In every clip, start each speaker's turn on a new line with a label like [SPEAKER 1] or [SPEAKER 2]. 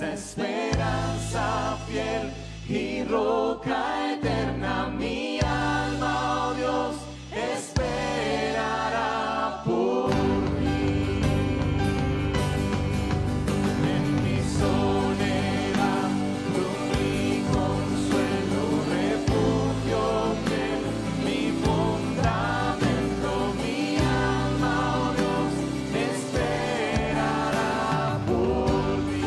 [SPEAKER 1] esperanza fiel y roca eterna. Mi alma, oh Dios, esperará por ti. En mi soledad, tú mi consuelo, refugio fiel, mi fundamento. Mi alma, oh Dios, esperará por ti.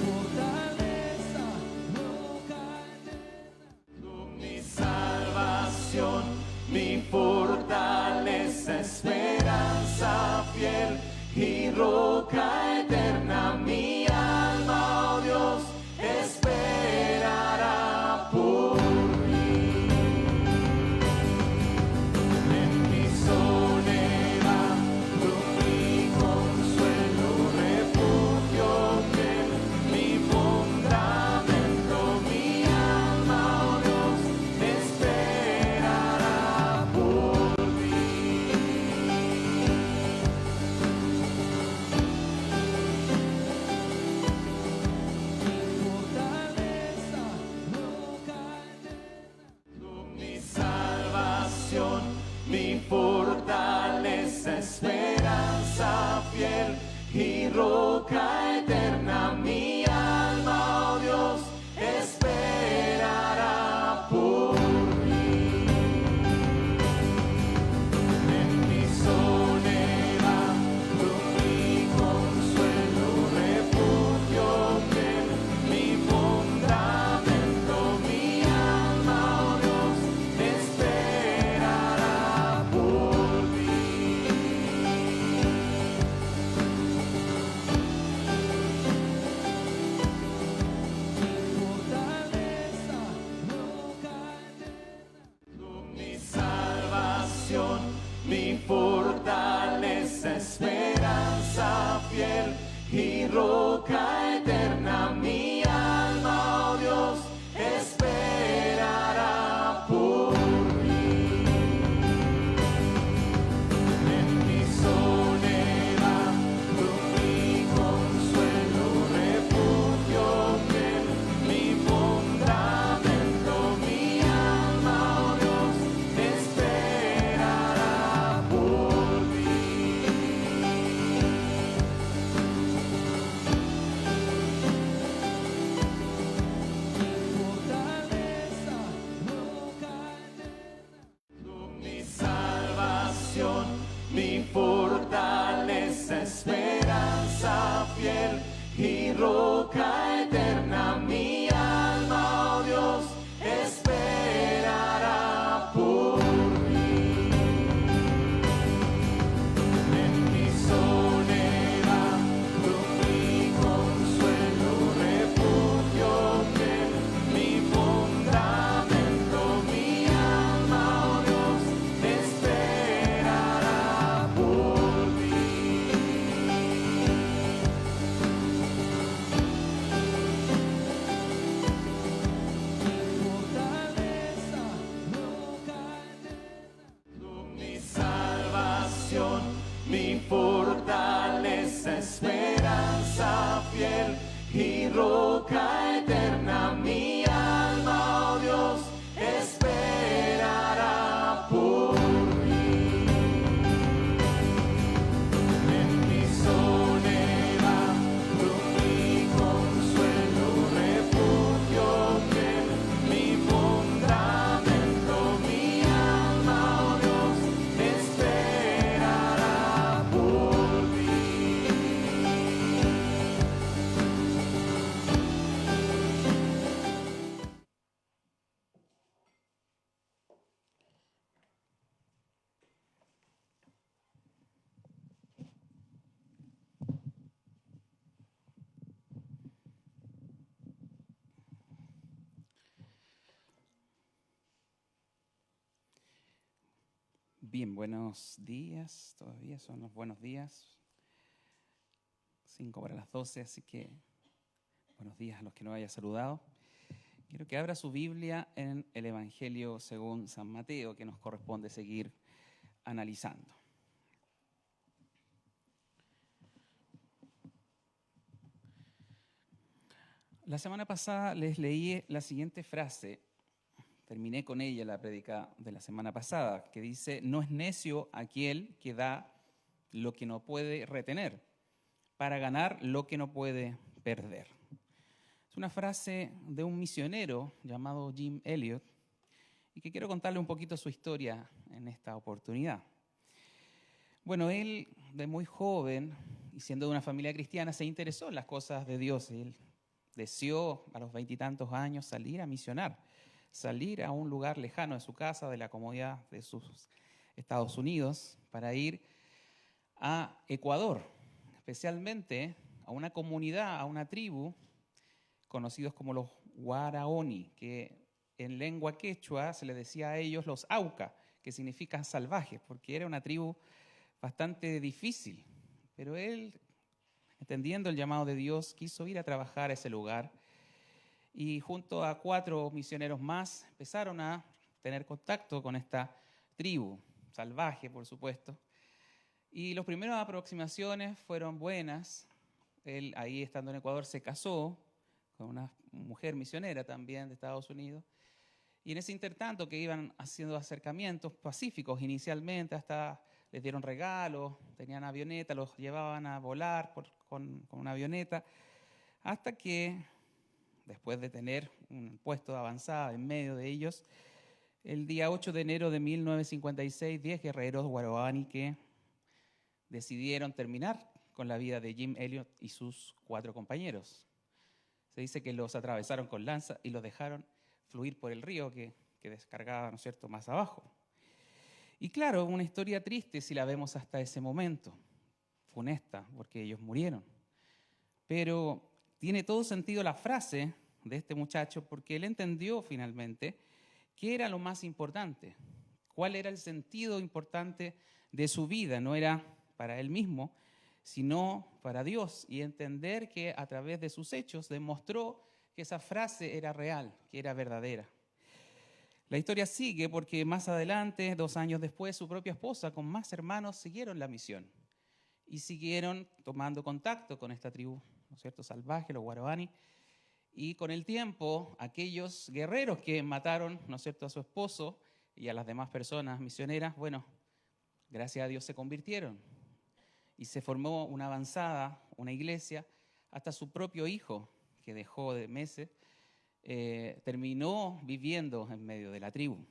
[SPEAKER 2] Fortaleza, roca eterna.
[SPEAKER 1] Tú mi salvación, mi fortaleza, esperanza fiel y roca eterna. Mi alma, oh Dios, esperará por ti. En mi soledad, tú mi consuelo, refugio fiel, mi fundamento. Mi alma, oh Dios, esperará por ti.
[SPEAKER 2] Fortaleza, roca eterna.
[SPEAKER 1] Tú mi salvación, mi fortaleza, esperanza fiel y roca eterna. Mi alma, oh Dios, esperará por ti. En mi soledad, tú mi consuelo, refugio fiel, mi fundamento. Mi alma, oh Dios, esperará por ti.
[SPEAKER 2] Fortaleza, roca eterna.
[SPEAKER 1] Tú mi salvación, mi fortaleza, esperanza fiel y roca eterna. Mi alma, oh Dios, esperará por ti. En mi soledad, tú mi consuelo, refugio fiel, mi fundamento. Mi alma, oh Dios, esperará por ti.
[SPEAKER 2] Fortaleza, roca eterna.
[SPEAKER 1] Tú mi salvación, mi fortaleza, esperanza fiel y roca eterna. Mi alma, oh Dios, esperará por ti. En mi soledad, tú mi consuelo, refugio fiel, mi fundamento. Mi alma, oh Dios, esperará por ti.
[SPEAKER 2] Fortaleza, roca eterna.
[SPEAKER 1] Tú mi salvación, mi fortaleza, esperanza fiel y roca eterna. Mi alma, oh Dios, esperará por ti. En mi soledad, tú mi consuelo, refugio fiel, mi fundamento. Mi alma, oh Dios, esperará por ti.
[SPEAKER 3] Bien, buenos días, todavía son los buenos días, 5 para las 12, así que buenos días a los que no haya saludado. Quiero que abra su Biblia en el Evangelio según San Mateo, que nos corresponde seguir analizando. La semana pasada les leí la siguiente frase, terminé con ella la prédica de la semana pasada, que dice: no es necio aquel que da lo que no puede retener, para ganar lo que no puede perder. Es una frase de un misionero llamado Jim Elliot, y que quiero contarle un poquito su historia en esta oportunidad. Bueno, él de muy joven, y siendo de una familia cristiana, se interesó en las cosas de Dios. Él deseó a los 20 y tantos años salir a misionar, salir a un lugar lejano de su casa, de la comodidad de sus Estados Unidos, para ir a Ecuador, especialmente a una comunidad, a una tribu, conocidos como los Guaraoni, que en lengua quechua se le decía a ellos los Auca, que significan salvajes, porque era una tribu bastante difícil. Pero él, entendiendo el llamado de Dios, quiso ir a trabajar a ese lugar, y junto a 4 misioneros más empezaron a tener contacto con esta tribu, salvaje por supuesto. Y las primeras aproximaciones fueron buenas. Él, ahí estando en Ecuador, se casó con una mujer misionera también de Estados Unidos. Y en ese intertanto que iban haciendo acercamientos pacíficos inicialmente, hasta les dieron regalos, tenían avioneta, los llevaban a volar con una avioneta, hasta que, después de tener un puesto de avanzada en medio de ellos, el día 8 de enero de 1956, 10 guerreros Guaraoni que decidieron terminar con la vida de Jim Elliot y sus 4 compañeros. Se dice que los atravesaron con lanza y los dejaron fluir por el río que descargaba, ¿no es cierto?, más abajo. Y claro, una historia triste si la vemos hasta ese momento, funesta, porque ellos murieron. Pero tiene todo sentido la frase de este muchacho, porque él entendió finalmente qué era lo más importante, cuál era el sentido importante de su vida. No era para él mismo, sino para Dios, y entender que a través de sus hechos demostró que esa frase era real, que era verdadera. La historia sigue porque más adelante, 2 años después, su propia esposa con más hermanos siguieron la misión y siguieron tomando contacto con esta tribu, ¿no es cierto?, salvaje, los Guaraoni. Y con el tiempo, aquellos guerreros que mataron, ¿no es cierto?, a su esposo y a las demás personas misioneras, bueno, gracias a Dios se convirtieron. Y se formó una avanzada, una iglesia, hasta su propio hijo, que dejó de meses, terminó viviendo en medio de la tribu.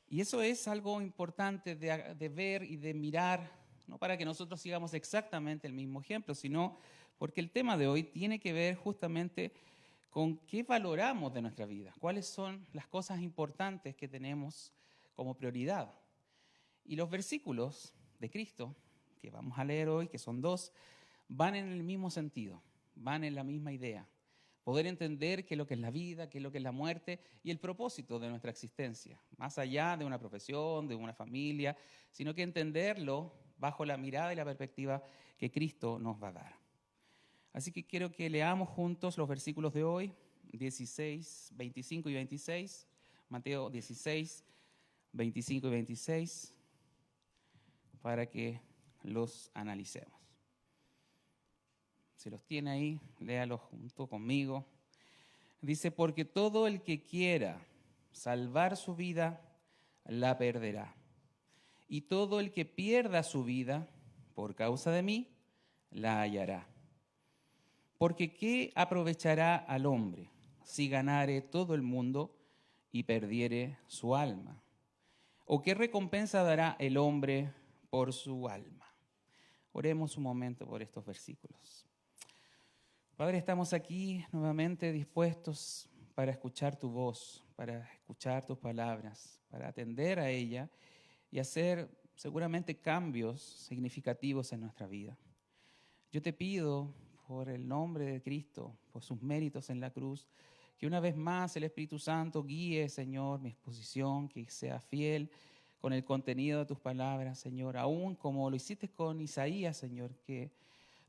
[SPEAKER 3] Y eso es algo importante de ver y de mirar, no para que nosotros sigamos exactamente el mismo ejemplo, sino porque el tema de hoy tiene que ver justamente con qué valoramos de nuestra vida, cuáles son las cosas importantes que tenemos como prioridad. Y los versículos de Cristo que vamos a leer hoy, que son 2, van en el mismo sentido, van en la misma idea. Poder entender qué es lo que es la vida, qué es lo que es la muerte y el propósito de nuestra existencia, más allá de una profesión, de una familia, sino que entenderlo bajo la mirada y la perspectiva que Cristo nos va a dar. Así que quiero que leamos juntos los versículos de hoy, 16, 25 y 26, Mateo 16, 25 y 26, para que los analicemos. Si los tiene ahí, léalos junto conmigo. Dice: porque todo el que quiera salvar su vida, la perderá. Y todo el que pierda su vida, por causa de mí, la hallará. Porque ¿qué aprovechará al hombre si ganare todo el mundo y perdiere su alma? ¿O qué recompensa dará el hombre por su alma? Oremos un momento por estos versículos. Padre, estamos aquí nuevamente dispuestos para escuchar tu voz, para escuchar tus palabras, para atender a ella y hacer seguramente cambios significativos en nuestra vida. Yo te pido, por el nombre de Cristo, por sus méritos en la cruz, que una vez más el Espíritu Santo guíe, Señor, mi exposición, que sea fiel con el contenido de tus palabras, Señor, aún como lo hiciste con Isaías, Señor, que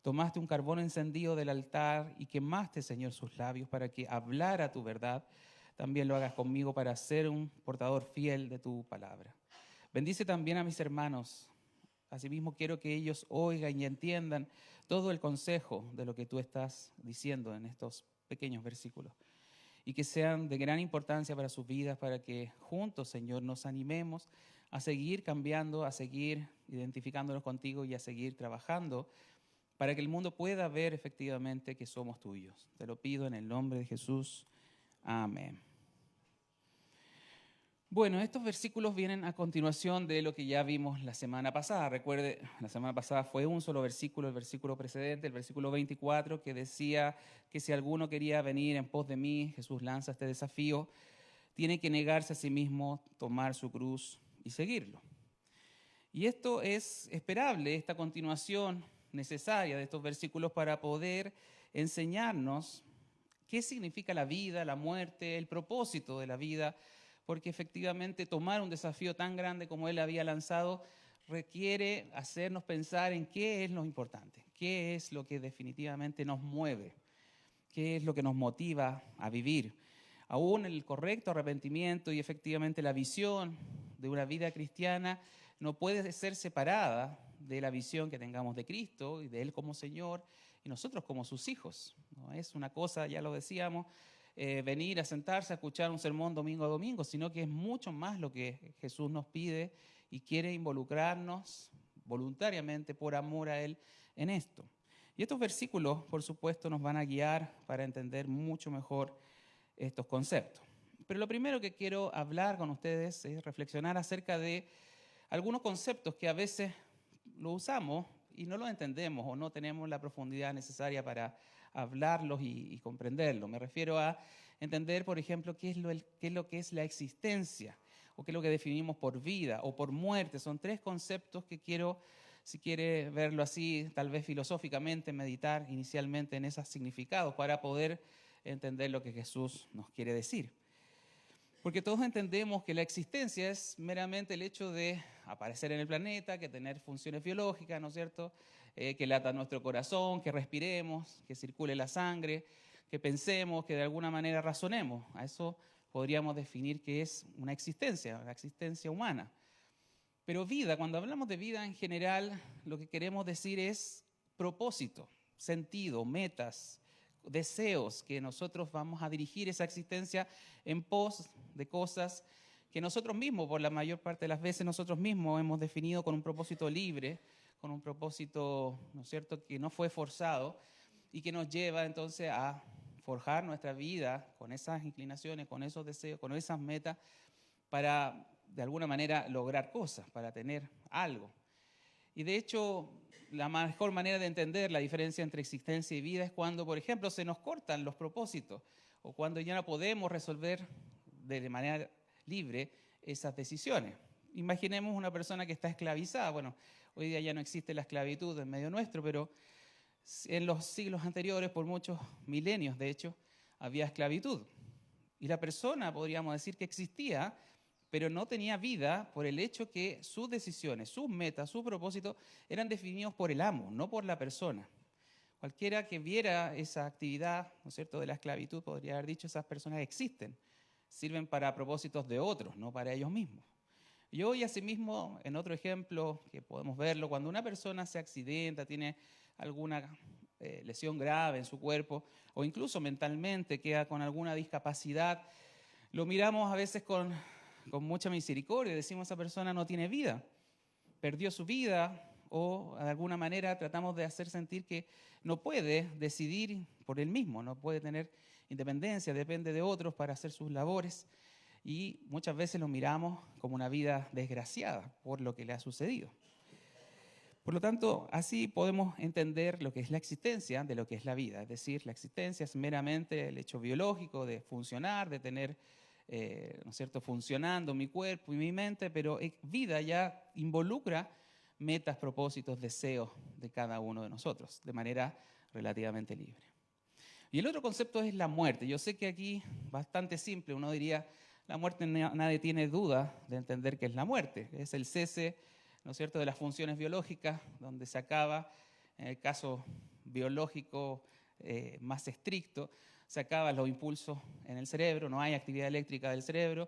[SPEAKER 3] tomaste un carbón encendido del altar y quemaste, Señor, sus labios para que hablara tu verdad. También lo hagas conmigo para ser un portador fiel de tu palabra. Bendice también a mis hermanos. Asimismo, quiero que ellos oigan y entiendan todo el consejo de lo que tú estás diciendo en estos pequeños versículos. Y que sean de gran importancia para sus vidas, para que juntos, Señor, nos animemos a seguir cambiando, a seguir identificándonos contigo y a seguir trabajando para que el mundo pueda ver efectivamente que somos tuyos. Te lo pido en el nombre de Jesús. Amén. Bueno, estos versículos vienen a continuación de lo que ya vimos la semana pasada. Recuerde, la semana pasada fue un solo versículo, el versículo precedente, el versículo 24, que decía que si alguno quería venir en pos de mí, Jesús lanza este desafío, tiene que negarse a sí mismo, tomar su cruz y seguirlo. Y esto es esperable, esta continuación necesaria de estos versículos para poder enseñarnos qué significa la vida, la muerte, el propósito de la vida, porque efectivamente tomar un desafío tan grande como él había lanzado requiere hacernos pensar en qué es lo importante, qué es lo que definitivamente nos mueve, qué es lo que nos motiva a vivir. Aún el correcto arrepentimiento y efectivamente la visión de una vida cristiana no puede ser separada de la visión que tengamos de Cristo y de Él como Señor y nosotros como sus hijos. No es una cosa, ya lo decíamos, venir a sentarse a escuchar un sermón domingo a domingo, sino que es mucho más lo que Jesús nos pide y quiere involucrarnos voluntariamente por amor a Él en esto. Y estos versículos, por supuesto, nos van a guiar para entender mucho mejor estos conceptos. Pero lo primero que quiero hablar con ustedes es reflexionar acerca de algunos conceptos que a veces lo usamos y no los entendemos o no tenemos la profundidad necesaria para hablarlos y comprenderlos. Me refiero a entender, por ejemplo, qué es lo que es la existencia o qué es lo que definimos por vida o por muerte. Son tres conceptos que quiero, si quiere verlo así, tal vez filosóficamente, meditar inicialmente en esos significados para poder entender lo que Jesús nos quiere decir. Porque todos entendemos que la existencia es meramente el hecho de aparecer en el planeta, que tener funciones biológicas, ¿no es cierto? Que lata nuestro corazón, que respiremos, que circule la sangre, que pensemos, que de alguna manera razonemos. A eso podríamos definir que es una existencia, la existencia humana. Pero vida, cuando hablamos de vida en general, lo que queremos decir es propósito, sentido, metas, deseos, que nosotros vamos a dirigir esa existencia en pos de cosas que nosotros mismos, por la mayor parte de las veces, nosotros mismos hemos definido con un propósito libre, con un propósito, ¿no es cierto?, que no fue forzado y que nos lleva entonces a forjar nuestra vida con esas inclinaciones, con esos deseos, con esas metas, para de alguna manera lograr cosas, para tener algo. Y de hecho, la mejor manera de entender la diferencia entre existencia y vida es cuando, por ejemplo, se nos cortan los propósitos o cuando ya no podemos resolver de manera libre esas decisiones. Imaginemos una persona que está esclavizada. Bueno, hoy día ya no existe la esclavitud en medio nuestro, pero en los siglos anteriores, por muchos milenios, de hecho, había esclavitud. Y la persona, podríamos decir que existía, pero no tenía vida por el hecho que sus decisiones, sus metas, sus propósitos eran definidos por el amo, no por la persona. Cualquiera que viera esa actividad, ¿no es cierto?, de la esclavitud, podría haber dicho, esas personas existen, sirven para propósitos de otros, no para ellos mismos. Y hoy, asimismo, en otro ejemplo que podemos verlo, cuando una persona se accidenta, tiene alguna lesión grave en su cuerpo, o incluso mentalmente queda con alguna discapacidad, lo miramos a veces con mucha misericordia, decimos esa persona no tiene vida, perdió su vida, o de alguna manera tratamos de hacer sentir que no puede decidir por él mismo, no puede tener independencia, depende de otros para hacer sus labores, y muchas veces lo miramos como una vida desgraciada por lo que le ha sucedido. Por lo tanto, así podemos entender lo que es la existencia de lo que es la vida, es decir, la existencia es meramente el hecho biológico de funcionar, de tener ¿no es cierto?, funcionando mi cuerpo y mi mente, pero vida ya involucra metas, propósitos, deseos de cada uno de nosotros, de manera relativamente libre. Y el otro concepto es la muerte. Yo sé que aquí, bastante simple, uno diría, la muerte nadie tiene duda de entender qué es la muerte. Es el cese, ¿no es cierto?, de las funciones biológicas, donde se acaba, en el caso biológico más estricto, se acaban los impulsos en el cerebro, no hay actividad eléctrica del cerebro,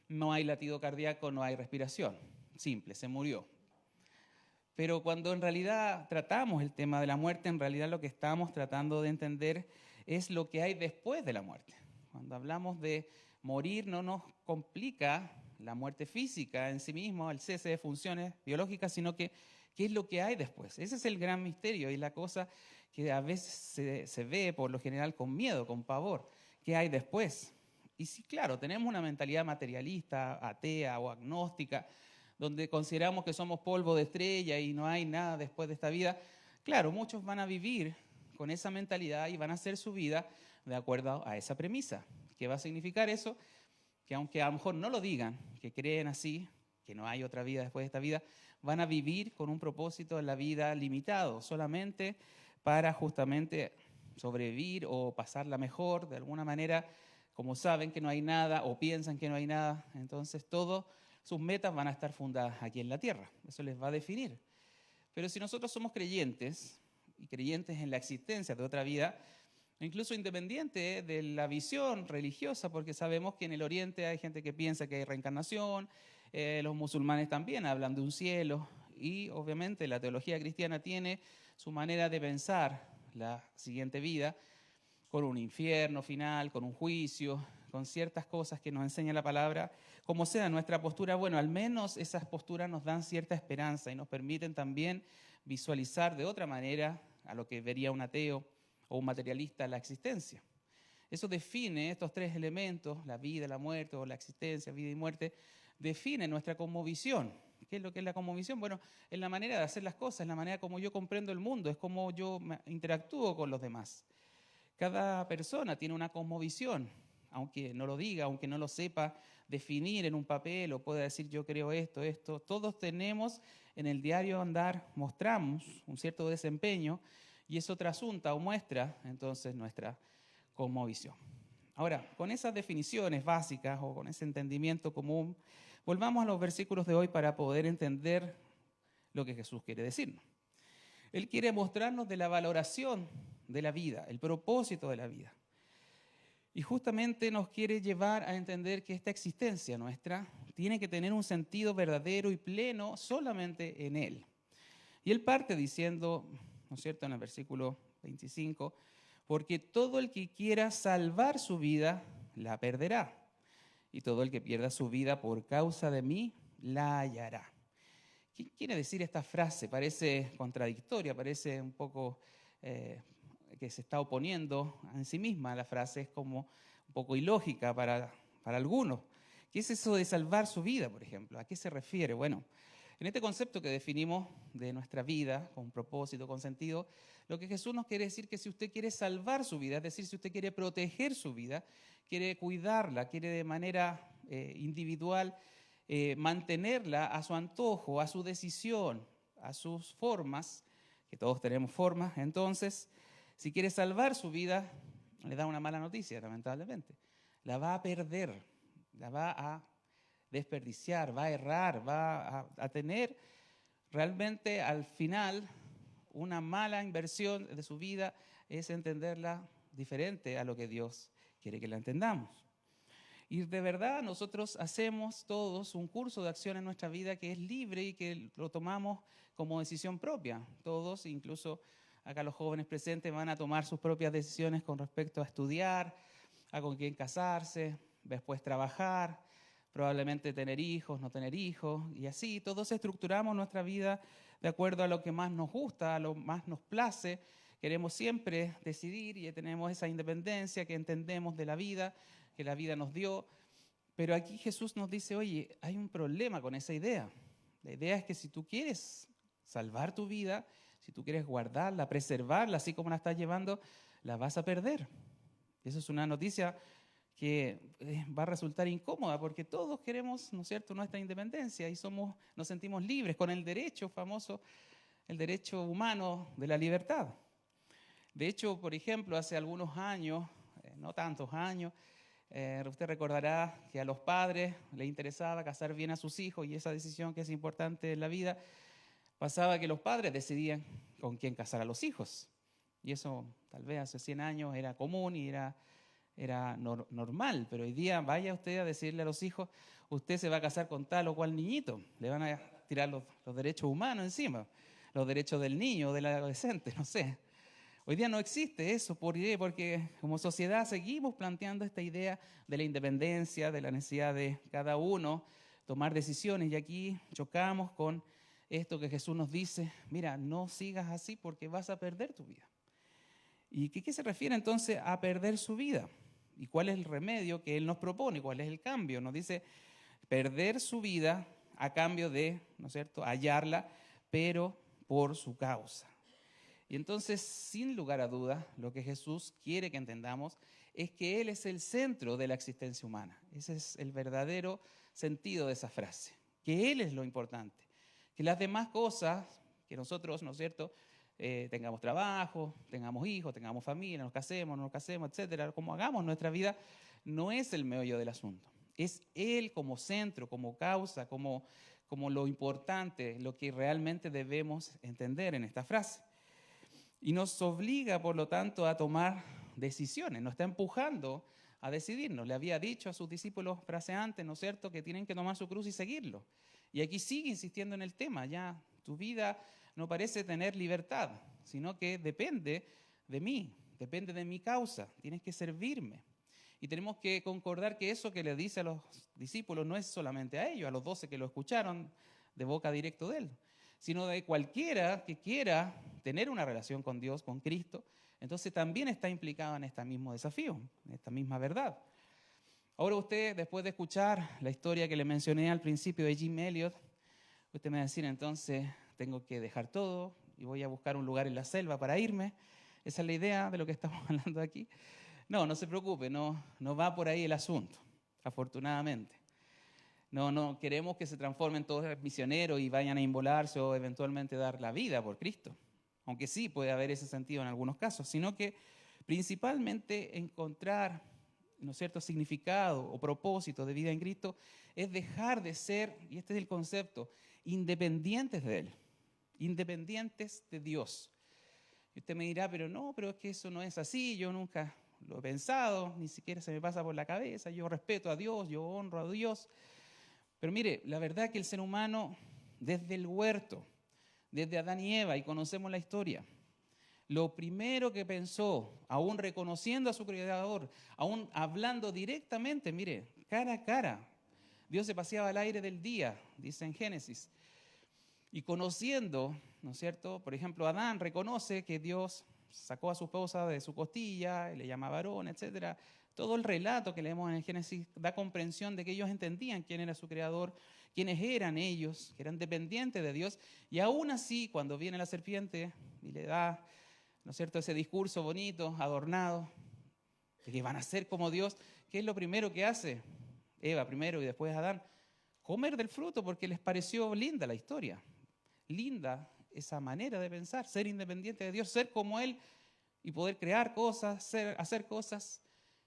[SPEAKER 3] no hay latido cardíaco, no hay respiración. simple, se murió. Pero cuando en realidad tratamos el tema de la muerte, en realidad lo que estamos tratando de entender es lo que hay después de la muerte. Cuando hablamos de morir, no nos complica la muerte física en sí mismo, el cese de funciones biológicas, sino que qué es lo que hay después. Ese es el gran misterio y la cosa que a veces se ve por lo general con miedo, con pavor. ¿Qué hay después? Y sí, claro, tenemos una mentalidad materialista, atea o agnóstica, donde consideramos que somos polvo de estrella y no hay nada después de esta vida. Claro, muchos van a vivir con esa mentalidad y van a hacer su vida de acuerdo a esa premisa. ¿Qué va a significar eso? Que aunque a lo mejor no lo digan, que creen así, que no hay otra vida después de esta vida, van a vivir con un propósito en la vida limitado, solamente para justamente sobrevivir o pasarla mejor, de alguna manera, como saben que no hay nada o piensan que no hay nada, entonces todas sus metas van a estar fundadas aquí en la tierra, eso les va a definir. Pero si nosotros somos creyentes, y creyentes en la existencia de otra vida, incluso independiente de la visión religiosa, porque sabemos que en el Oriente hay gente que piensa que hay reencarnación, los musulmanes también hablan de un cielo, y obviamente la teología cristiana tiene su manera de pensar la siguiente vida, con un infierno final, con un juicio, con ciertas cosas que nos enseña la palabra. Como sea nuestra postura, bueno, al menos esas posturas nos dan cierta esperanza y nos permiten también visualizar de otra manera a lo que vería un ateo o un materialista la existencia. Eso define estos tres elementos, la vida, la muerte o la existencia, vida y muerte, define nuestra cosmovisión. ¿Qué es lo que es la cosmovisión? Bueno, es la manera de hacer las cosas, es la manera como yo comprendo el mundo, es como yo interactúo con los demás. Cada persona tiene una cosmovisión, aunque no lo diga, aunque no lo sepa definir en un papel o pueda decir yo creo esto. Todos tenemos en el diario andar, mostramos un cierto desempeño y eso trasunta o muestra entonces nuestra cosmovisión. Ahora, con esas definiciones básicas o con ese entendimiento común, volvamos a los versículos de hoy para poder entender lo que Jesús quiere decirnos. Él quiere mostrarnos de la valoración de la vida, el propósito de la vida. Y justamente nos quiere llevar a entender que esta existencia nuestra tiene que tener un sentido verdadero y pleno solamente en Él. Y Él parte diciendo, ¿no es cierto?, en el versículo 25, porque todo el que quiera salvar su vida, la perderá. Y todo el que pierda su vida por causa de mí, la hallará. ¿Qué quiere decir esta frase? Parece contradictoria, parece un poco que se está oponiendo en sí misma. La frase es como un poco ilógica para algunos. ¿Qué es eso de salvar su vida, por ejemplo? ¿A qué se refiere? Bueno, en este concepto que definimos de nuestra vida, con propósito, con sentido, lo que Jesús nos quiere decir que si usted quiere salvar su vida, es decir, si usted quiere proteger su vida, quiere cuidarla, quiere de manera individual mantenerla a su antojo, a su decisión, a sus formas, que todos tenemos formas, entonces, si quiere salvar su vida, le da una mala noticia, lamentablemente. La va a perder, la va a desperdiciar, va a errar, va a tener realmente al final una mala inversión de su vida, es entenderla diferente a lo que Dios quiere que la entendamos. Y de verdad nosotros hacemos todos un curso de acción en nuestra vida que es libre y que lo tomamos como decisión propia. Todos, incluso acá los jóvenes presentes, van a tomar sus propias decisiones con respecto a estudiar, a con quién casarse, después trabajar, probablemente tener hijos, no tener hijos, y así todos estructuramos nuestra vida de acuerdo a lo que más nos gusta, a lo más nos place. Queremos siempre decidir y tenemos esa independencia que entendemos de la vida, que la vida nos dio. Pero aquí Jesús nos dice, oye, hay un problema con esa idea. La idea es que si tú quieres salvar tu vida, si tú quieres guardarla, preservarla, así como la estás llevando, la vas a perder. Y eso es una noticia que va a resultar incómoda porque todos queremos, ¿no es cierto?, nuestra independencia y nos sentimos libres con el derecho famoso, el derecho humano de la libertad. De hecho, por ejemplo, hace algunos años, no tantos años, usted recordará que a los padres les interesaba casar bien a sus hijos y esa decisión que es importante en la vida, pasaba que los padres decidían con quién casar a los hijos. Y eso tal vez hace 100 años era común y era era normal, pero hoy día vaya usted a decirle a los hijos, usted se va a casar con tal o cual niñito, le van a tirar los derechos humanos encima, los derechos del niño o del adolescente, no sé. Hoy día no existe eso, ¿por qué? Porque como sociedad seguimos planteando esta idea de la independencia, de la necesidad de cada uno tomar decisiones, y aquí chocamos con esto que Jesús nos dice, mira, no sigas así porque vas a perder tu vida. ¿Y qué se refiere entonces a perder su vida? ¿Y cuál es el remedio que Él nos propone? ¿Cuál es el cambio? Nos dice perder su vida a cambio de, ¿no es cierto?, hallarla, pero por su causa. Y entonces, sin lugar a dudas, lo que Jesús quiere que entendamos es que Él es el centro de la existencia humana. Ese es el verdadero sentido de esa frase, que Él es lo importante. Que las demás cosas, que nosotros, ¿no es cierto?, tengamos trabajo, tengamos hijos, tengamos familia, nos casemos, no nos casemos, etcétera, como hagamos nuestra vida, no es el meollo del asunto. Es Él como centro, como causa, como lo importante, lo que realmente debemos entender en esta frase. Y nos obliga, por lo tanto, a tomar decisiones, nos está empujando a decidirnos. Le había dicho a sus discípulos frase antes, ¿no es cierto?, que tienen que tomar su cruz y seguirlo. Y aquí sigue insistiendo en el tema, ya tu vida no parece tener libertad, sino que depende de mí, depende de mi causa, tienes que servirme. Y tenemos que concordar que eso que le dice a los discípulos no es solamente a ellos, a los 12 que lo escucharon de boca directa de él, sino de cualquiera que quiera tener una relación con Dios, con Cristo, entonces también está implicado en este mismo desafío, en esta misma verdad. Ahora usted, después de escuchar la historia que le mencioné al principio de Jim Elliot, usted me va a decir, entonces tengo que dejar todo y voy a buscar un lugar en la selva para irme. Esa es la idea de lo que estamos hablando aquí. No se preocupe, no va por ahí el asunto, afortunadamente. No queremos que se transformen todos en misioneros y vayan a inmolarse o eventualmente dar la vida por Cristo, aunque sí puede haber ese sentido en algunos casos, sino que principalmente encontrar, ¿no es cierto?, significado o propósito de vida en Cristo es dejar de ser, y este es el concepto, independientes de Él, independientes de Dios. Y usted me dirá, pero es que eso no es así, yo nunca lo he pensado, ni siquiera se me pasa por la cabeza, yo respeto a Dios, yo honro a Dios. Pero mire, la verdad es que el ser humano, desde el huerto, desde Adán y Eva, y conocemos la historia, lo primero que pensó, aún reconociendo a su Creador, aún hablando directamente, mire, cara a cara, Dios se paseaba al aire del día, dice en Génesis, y conociendo, ¿no es cierto? Por ejemplo, Adán reconoce que Dios sacó a su esposa de su costilla, le llama varón, etcétera. Todo el relato que leemos en el Génesis da comprensión de que ellos entendían quién era su creador, quiénes eran ellos, que eran dependientes de Dios. Y aún así, cuando viene la serpiente y le da, ¿no es cierto?, ese discurso bonito, adornado, de que van a ser como Dios, ¿qué es lo primero que hace? Eva primero y después Adán, comer del fruto porque les pareció linda la historia. Linda esa manera de pensar, ser independiente de Dios, ser como Él y poder crear cosas, hacer cosas.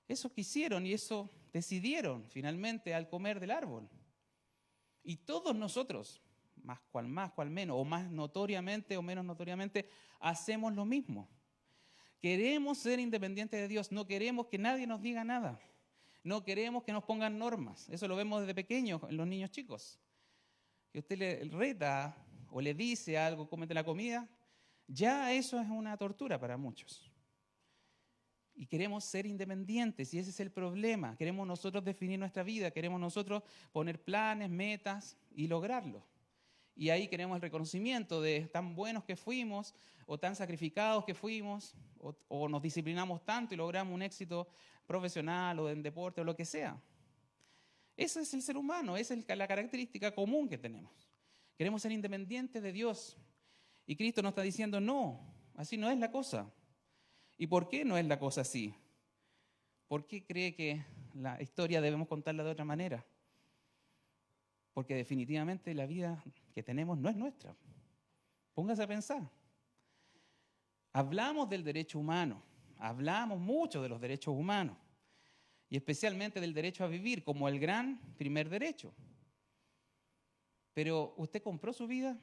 [SPEAKER 3] Eso quisieron y eso decidieron finalmente al comer del árbol. Y todos nosotros, más, cual menos, o más notoriamente o menos notoriamente, hacemos lo mismo. Queremos ser independientes de Dios, no queremos que nadie nos diga nada. No queremos que nos pongan normas. Eso lo vemos desde pequeños en los niños chicos. Que usted le reta o le dice algo, cómete la comida, ya eso es una tortura para muchos. Y queremos ser independientes y ese es el problema. Queremos nosotros definir nuestra vida, queremos nosotros poner planes, metas y lograrlo. Y ahí queremos el reconocimiento de tan buenos que fuimos o tan sacrificados que fuimos o nos disciplinamos tanto y logramos un éxito profesional o en deporte o lo que sea. Ese es el ser humano, esa es la característica común que tenemos. Queremos ser independientes de Dios. Y Cristo nos está diciendo, no, así no es la cosa. ¿Y por qué no es la cosa así? ¿Por qué cree que la historia debemos contarla de otra manera? Porque definitivamente la vida que tenemos no es nuestra. Póngase a pensar. Hablamos del derecho humano, hablamos mucho de los derechos humanos y especialmente del derecho a vivir como el gran primer derecho. Pero ¿usted compró su vida?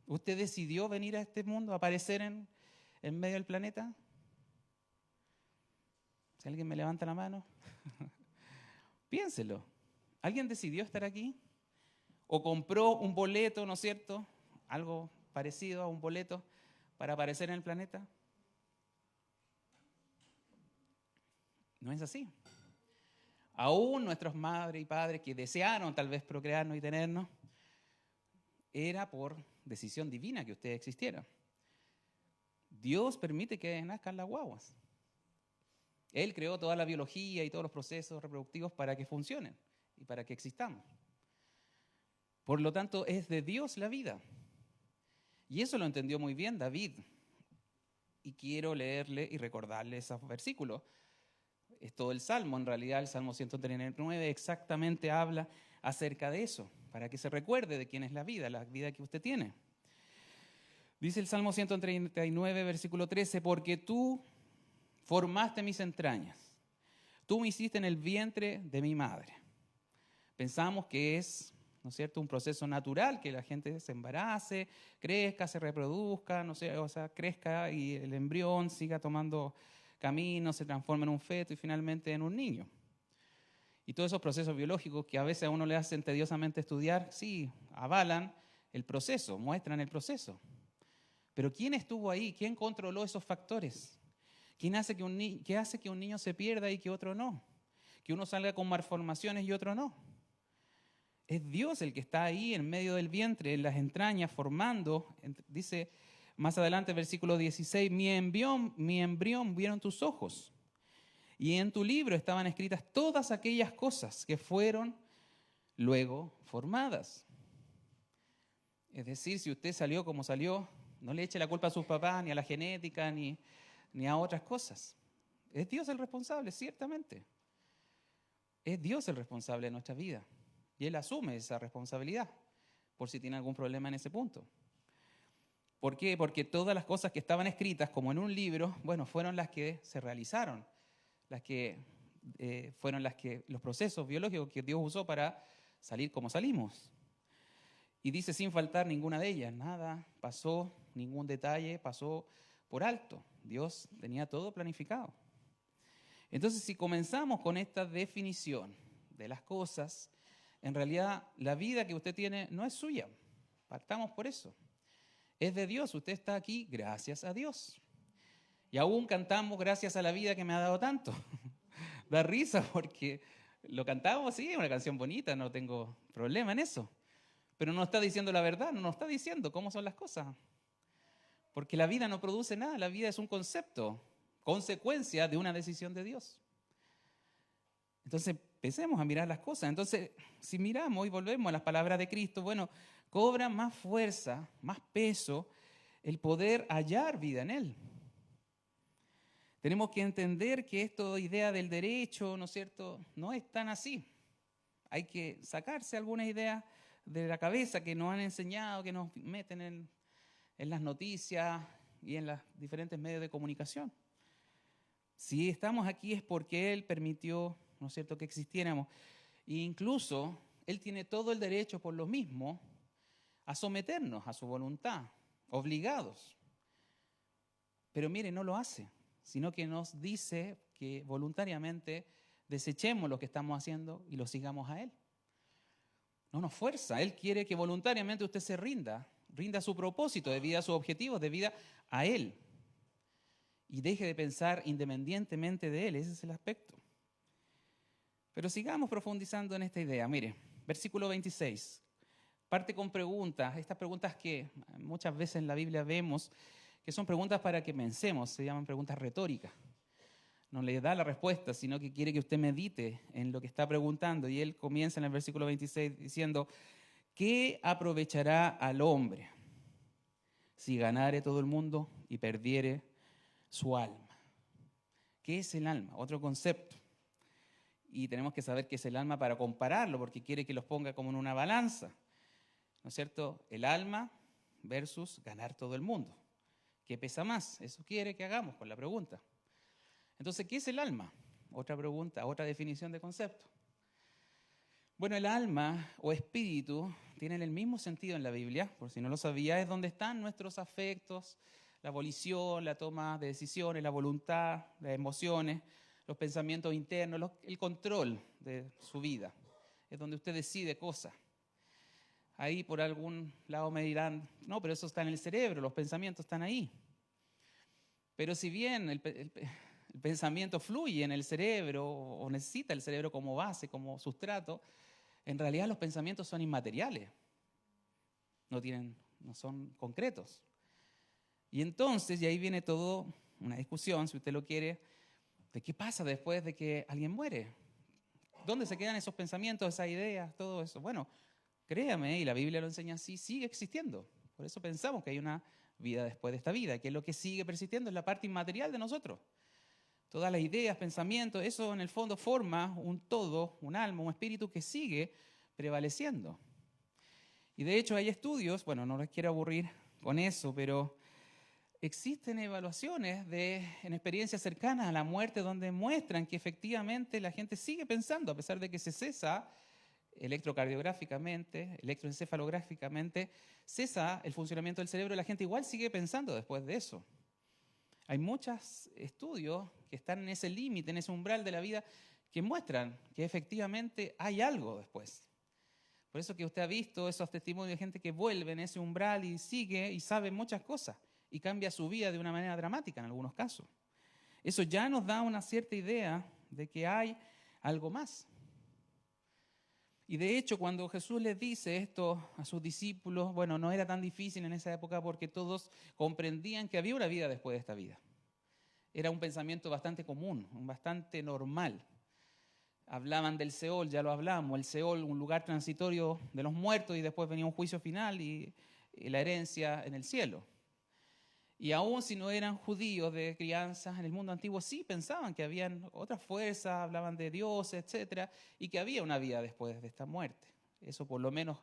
[SPEAKER 3] ¿Usted decidió venir a este mundo, aparecer en medio del planeta? Si alguien me levanta la mano, piénselo. ¿Alguien decidió estar aquí? ¿O compró un boleto, ¿no es cierto? Algo parecido a un boleto para aparecer en el planeta. No es así. Aún nuestros madres y padres que desearon tal vez procrearnos y tenernos, era por decisión divina que ustedes existieran. Dios permite que nazcan las guaguas. Él creó toda la biología y todos los procesos reproductivos para que funcionen y para que existamos. Por lo tanto, es de Dios la vida. Y eso lo entendió muy bien David. Y quiero leerle y recordarle esos versículos. Es todo el Salmo, en realidad el Salmo 139 exactamente habla acerca de eso, para que se recuerde de quién es la vida que usted tiene. Dice el Salmo 139, versículo 13, porque tú formaste mis entrañas, tú me hiciste en el vientre de mi madre. Pensamos que es, ¿no es cierto?, un proceso natural, que la gente se embarace, crezca, se reproduzca, no sé, o sea, crezca y el embrión siga tomando camino, se transforma en un feto y finalmente en un niño. Y todos esos procesos biológicos que a veces a uno le hacen tediosamente estudiar, sí, avalan el proceso, muestran el proceso. Pero ¿quién estuvo ahí? ¿Quién controló esos factores? ¿Qué hace que un niño se pierda y que otro no? Que uno salga con malformaciones y otro no. Es Dios el que está ahí en medio del vientre, en las entrañas, formando. Dice más adelante, versículo 16, mi embrión vieron tus ojos, y en tu libro estaban escritas todas aquellas cosas que fueron luego formadas. Es decir, si usted salió como salió, no le eche la culpa a sus papás, ni a la genética, ni a otras cosas. Es Dios el responsable, ciertamente. Es Dios el responsable de nuestra vida. Y Él asume esa responsabilidad, por si tiene algún problema en ese punto. ¿Por qué? Porque todas las cosas que estaban escritas, como en un libro, bueno, fueron las que se realizaron, los procesos biológicos que Dios usó para salir como salimos. Y dice sin faltar ninguna de ellas, nada pasó, ningún detalle pasó por alto. Dios tenía todo planificado. Entonces, si comenzamos con esta definición de las cosas, en realidad la vida que usted tiene no es suya. Partamos por eso. Es de Dios, usted está aquí gracias a Dios. Y aún cantamos gracias a la vida que me ha dado tanto. Da risa porque lo cantamos, sí, es una canción bonita, no tengo problema en eso. Pero no está diciendo la verdad, no nos está diciendo cómo son las cosas. Porque la vida no produce nada, la vida es un concepto, consecuencia de una decisión de Dios. Entonces empecemos a mirar las cosas. Entonces, si miramos y volvemos a las palabras de Cristo, bueno, cobra más fuerza, más peso el poder hallar vida en Él. Tenemos que entender que esta idea del derecho, ¿no es cierto?, no es tan así. Hay que sacarse algunas ideas de la cabeza que nos han enseñado, que nos meten en las noticias y en los diferentes medios de comunicación. Si estamos aquí es porque Él permitió, ¿no es cierto?, que existiéramos. E incluso Él tiene todo el derecho por lo mismo a someternos a su voluntad, obligados. Pero mire, no lo hace, sino que nos dice que voluntariamente desechemos lo que estamos haciendo y lo sigamos a Él. No nos fuerza, Él quiere que voluntariamente usted se rinda a su propósito de vida, a sus objetivos de vida a Él. Y deje de pensar independientemente de Él, ese es el aspecto. Pero sigamos profundizando en esta idea. Mire, versículo 26. Parte con preguntas, estas preguntas que muchas veces en la Biblia vemos que son preguntas para que pensemos, se llaman preguntas retóricas. No le da la respuesta, sino que quiere que usted medite en lo que está preguntando. Y él comienza en el versículo 26 diciendo, ¿qué aprovechará al hombre si ganare todo el mundo y perdiere su alma? ¿Qué es el alma? Otro concepto. Y tenemos que saber qué es el alma para compararlo, porque quiere que los ponga como en una balanza. ¿No es cierto? El alma versus ganar todo el mundo. ¿Qué pesa más? Eso quiere que hagamos con la pregunta. Entonces, ¿qué es el alma? Otra pregunta, otra definición de concepto. Bueno, el alma o espíritu tienen el mismo sentido en la Biblia, por si no lo sabía, es donde están nuestros afectos, la volición, la toma de decisiones, la voluntad, las emociones, los pensamientos internos, el control de su vida. Es donde usted decide cosas. Ahí por algún lado me dirán, no, pero eso está en el cerebro, los pensamientos están ahí. Pero si bien el pensamiento fluye en el cerebro o necesita el cerebro como base, como sustrato, en realidad los pensamientos son inmateriales, no son concretos. Y entonces, y ahí viene todo una discusión, si usted lo quiere, de qué pasa después de que alguien muere. ¿Dónde se quedan esos pensamientos, esas ideas, todo eso? Bueno, créame, y la Biblia lo enseña así, sigue existiendo. Por eso pensamos que hay una vida después de esta vida, que lo que sigue persistiendo es la parte inmaterial de nosotros. Todas las ideas, pensamientos, eso en el fondo forma un todo, un alma, un espíritu que sigue prevaleciendo. Y de hecho hay estudios, bueno, no les quiero aburrir con eso, pero existen evaluaciones en experiencias cercanas a la muerte donde muestran que efectivamente la gente sigue pensando, a pesar de que se cesa electrocardiográficamente, electroencefalográficamente, cesa el funcionamiento del cerebro, la gente igual sigue pensando después de eso. Hay muchos estudios que están en ese límite, en ese umbral de la vida, que muestran que efectivamente hay algo después. Por eso que usted ha visto esos testimonios de gente que vuelve en ese umbral y sigue y sabe muchas cosas y cambia su vida de una manera dramática en algunos casos. Eso ya nos da una cierta idea de que hay algo más. Y de hecho, cuando Jesús les dice esto a sus discípulos, bueno, no era tan difícil en esa época porque todos comprendían que había una vida después de esta vida. Era un pensamiento bastante común, bastante normal. Hablaban del Seol, ya lo hablamos, el Seol, un lugar transitorio de los muertos y después venía un juicio final y la herencia en el cielo. Y aún si no eran judíos de crianza en el mundo antiguo, sí pensaban que habían otras fuerzas, hablaban de Dios, etcétera, y que había una vida después de esta muerte. Eso por lo menos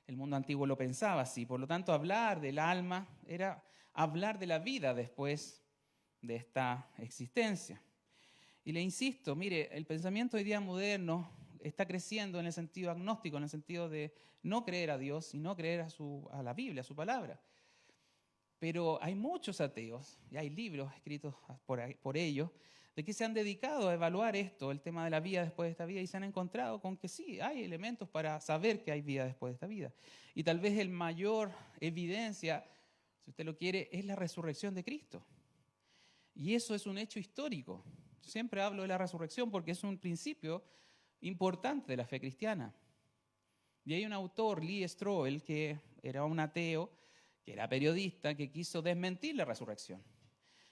[SPEAKER 3] el mundo antiguo lo pensaba así. Por lo tanto, hablar del alma era hablar de la vida después de esta existencia. Y le insisto, mire, el pensamiento hoy día moderno está creciendo en el sentido agnóstico, en el sentido de no creer a Dios y no creer a la Biblia, a su palabra. Pero hay muchos ateos, y hay libros escritos por ellos, de que se han dedicado a evaluar esto, el tema de la vida después de esta vida, y se han encontrado con que sí, hay elementos para saber que hay vida después de esta vida. Y tal vez el mayor evidencia, si usted lo quiere, es la resurrección de Cristo. Y eso es un hecho histórico. Siempre hablo de la resurrección porque es un principio importante de la fe cristiana. Y hay un autor, Lee Strobel, que era un ateo, que era periodista, que quiso desmentir la resurrección.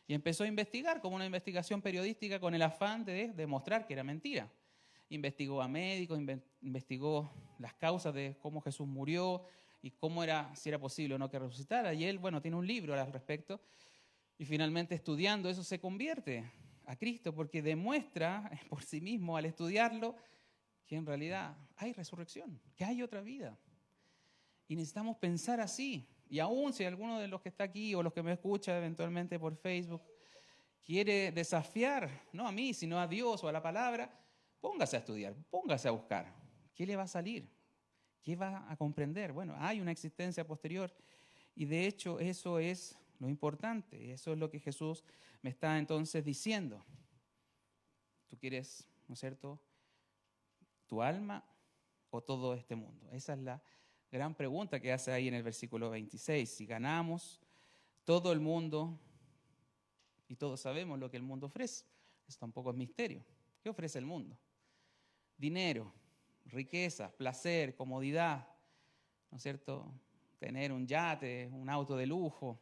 [SPEAKER 3] Y empezó a investigar como una investigación periodística con el afán de demostrar que era mentira. Investigó a médicos, investigó las causas de cómo Jesús murió y si era posible o no que resucitara. Y él, bueno, tiene un libro al respecto. Y finalmente estudiando eso se convierte a Cristo porque demuestra por sí mismo al estudiarlo que en realidad hay resurrección, que hay otra vida. Y necesitamos pensar así. Y aún si alguno de los que está aquí o los que me escucha eventualmente por Facebook quiere desafiar, no a mí, sino a Dios o a la palabra, póngase a estudiar, póngase a buscar. ¿Qué le va a salir? ¿Qué va a comprender? Bueno, hay una existencia posterior y de hecho eso es lo importante. Eso es lo que Jesús me está entonces diciendo. ¿Tú quieres, no es cierto, tu alma o todo este mundo? Esa es la gran pregunta que hace ahí en el versículo 26. Si ganamos todo el mundo, y todos sabemos lo que el mundo ofrece, eso tampoco es misterio. ¿Qué ofrece el mundo? Dinero, riqueza, placer, comodidad, ¿no es cierto? Tener un yate, un auto de lujo.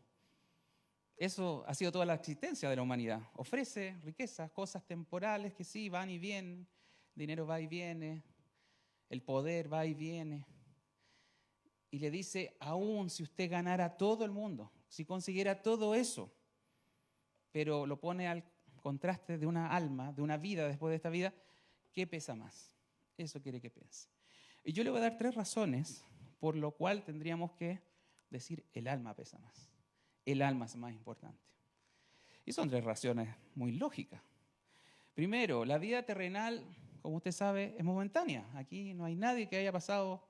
[SPEAKER 3] Eso ha sido toda la existencia de la humanidad. Ofrece riquezas, cosas temporales que sí, van y vienen. Dinero va y viene. El poder va y viene. Y le dice, aún si usted ganara todo el mundo, si consiguiera todo eso, pero lo pone al contraste de una alma, de una vida después de esta vida, ¿qué pesa más? Eso quiere que piense. Y yo le voy a dar 3 razones por lo cual tendríamos que decir el alma pesa más. El alma es más importante. Y son 3 razones muy lógicas. Primero, la vida terrenal, como usted sabe, es momentánea. Aquí no hay nadie que haya pasado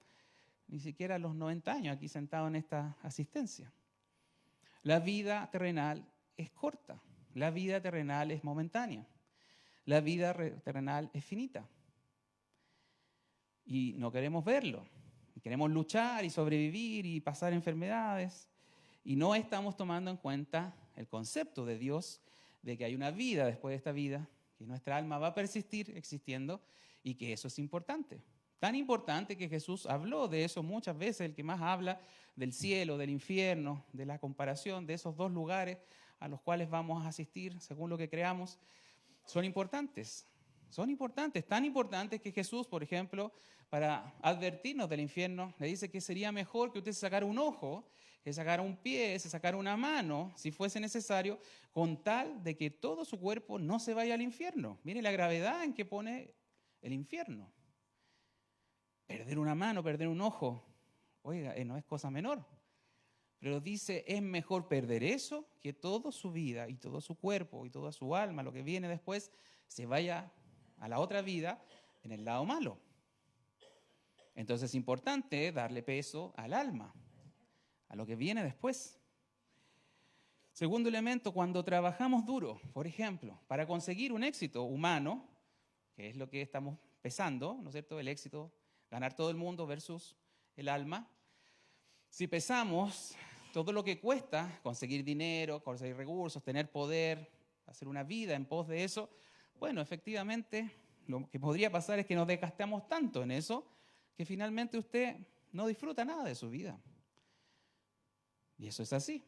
[SPEAKER 3] ni siquiera los 90 años aquí sentado en esta asistencia. La vida terrenal es corta, la vida terrenal es momentánea. la vida terrenal es finita. Y no queremos verlo. Queremos luchar y sobrevivir y pasar enfermedades. Y no estamos tomando en cuenta el concepto de Dios de que hay una vida después de esta vida, que nuestra alma va a persistir existiendo y que eso es importante. Tan importante que Jesús habló de eso muchas veces, el que más habla del cielo, del infierno, de la comparación de esos dos lugares a los cuales vamos a asistir según lo que creamos, son importantes. Son importantes, tan importantes que Jesús, por ejemplo, para advertirnos del infierno, le dice que sería mejor que usted se sacara un ojo, que sacara un pie, se sacara una mano, si fuese necesario, con tal de que todo su cuerpo no se vaya al infierno. Mire la gravedad en que pone el infierno. Perder una mano, perder un ojo, oiga, no es cosa menor. Pero dice, es mejor perder eso que toda su vida y todo su cuerpo y toda su alma, lo que viene después, se vaya a la otra vida en el lado malo. Entonces es importante darle peso al alma, a lo que viene después. Segundo elemento, cuando trabajamos duro, por ejemplo, para conseguir un éxito humano, que es lo que estamos pesando, ¿no es cierto? El éxito, ganar todo el mundo versus el alma. Si pesamos todo lo que cuesta conseguir dinero, conseguir recursos, tener poder, hacer una vida en pos de eso, bueno, efectivamente, lo que podría pasar es que nos desgastamos tanto en eso que finalmente usted no disfruta nada de su vida. Y eso es así.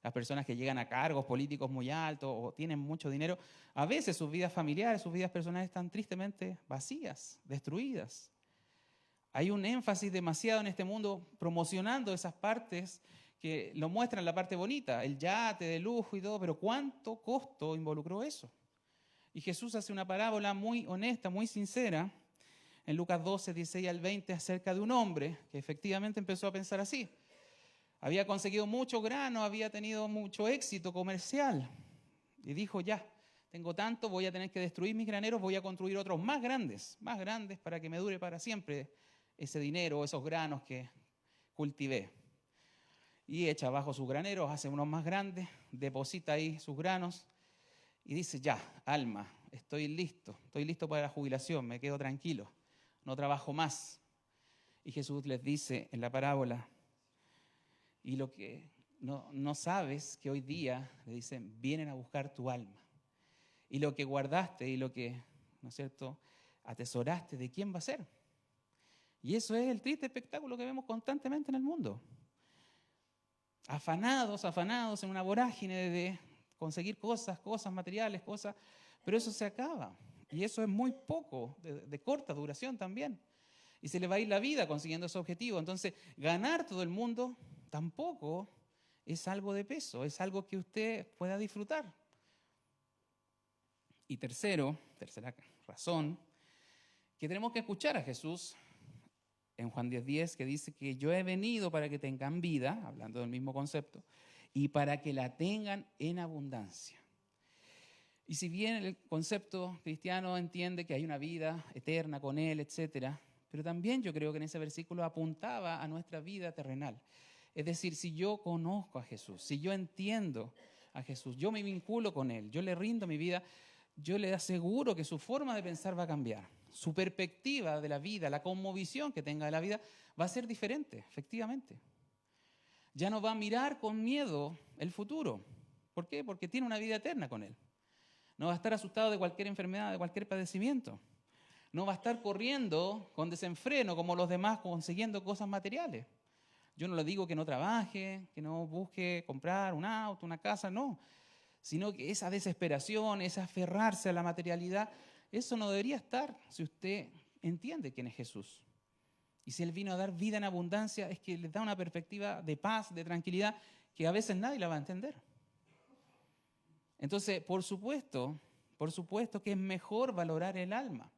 [SPEAKER 3] Las personas que llegan a cargos políticos muy altos o tienen mucho dinero, a veces sus vidas familiares, sus vidas personales están tristemente vacías, destruidas. Hay un énfasis demasiado en este mundo promocionando esas partes que lo muestran la parte bonita, el yate de lujo y todo, pero ¿cuánto costo involucró eso? Y Jesús hace una parábola muy honesta, muy sincera, en Lucas 12, 16 al 20, acerca de un hombre que efectivamente empezó a pensar así. Había conseguido mucho grano, había tenido mucho éxito comercial. Y dijo, ya, tengo tanto, voy a tener que destruir mis graneros, voy a construir otros más grandes para que me dure para siempre ese dinero, esos granos que cultivé. Y echa abajo sus graneros, hace unos más grandes, deposita ahí sus granos y dice, ya, alma, estoy listo para la jubilación, me quedo tranquilo, no trabajo más. Y Jesús les dice en la parábola, y lo que no sabes que hoy día, le dicen, vienen a buscar tu alma. Y lo que guardaste y lo que, ¿no es cierto?, atesoraste, ¿de quién va a ser? Y eso es el triste espectáculo que vemos constantemente en el mundo. Afanados en una vorágine de conseguir cosas materiales, pero eso se acaba. Y eso es muy poco, de corta duración también. Y se le va a ir la vida consiguiendo ese objetivo. Entonces, ganar todo el mundo tampoco es algo de peso, es algo que usted pueda disfrutar. Y tercera razón, que tenemos que escuchar a Jesús en Juan 10:10, que dice que yo he venido para que tengan vida, hablando del mismo concepto, y para que la tengan en abundancia. Y si bien el concepto cristiano entiende que hay una vida eterna con Él, etcétera, pero también yo creo que en ese versículo apuntaba a nuestra vida terrenal. Es decir, si yo conozco a Jesús, si yo entiendo a Jesús, yo me vinculo con Él, yo le rindo mi vida, yo le aseguro que su forma de pensar va a cambiar. Su perspectiva de la vida, la cosmovisión que tenga de la vida va a ser diferente, efectivamente. Ya no va a mirar con miedo el futuro. ¿Por qué? Porque tiene una vida eterna con Él. No va a estar asustado de cualquier enfermedad, de cualquier padecimiento. No va a estar corriendo con desenfreno como los demás consiguiendo cosas materiales. Yo no le digo que no trabaje, que no busque comprar un auto, una casa, no. Sino que esa desesperación, ese aferrarse a la materialidad, eso no debería estar si usted entiende quién es Jesús. Y si Él vino a dar vida en abundancia, es que le da una perspectiva de paz, de tranquilidad, que a veces nadie la va a entender. Entonces, por supuesto que es mejor valorar el alma.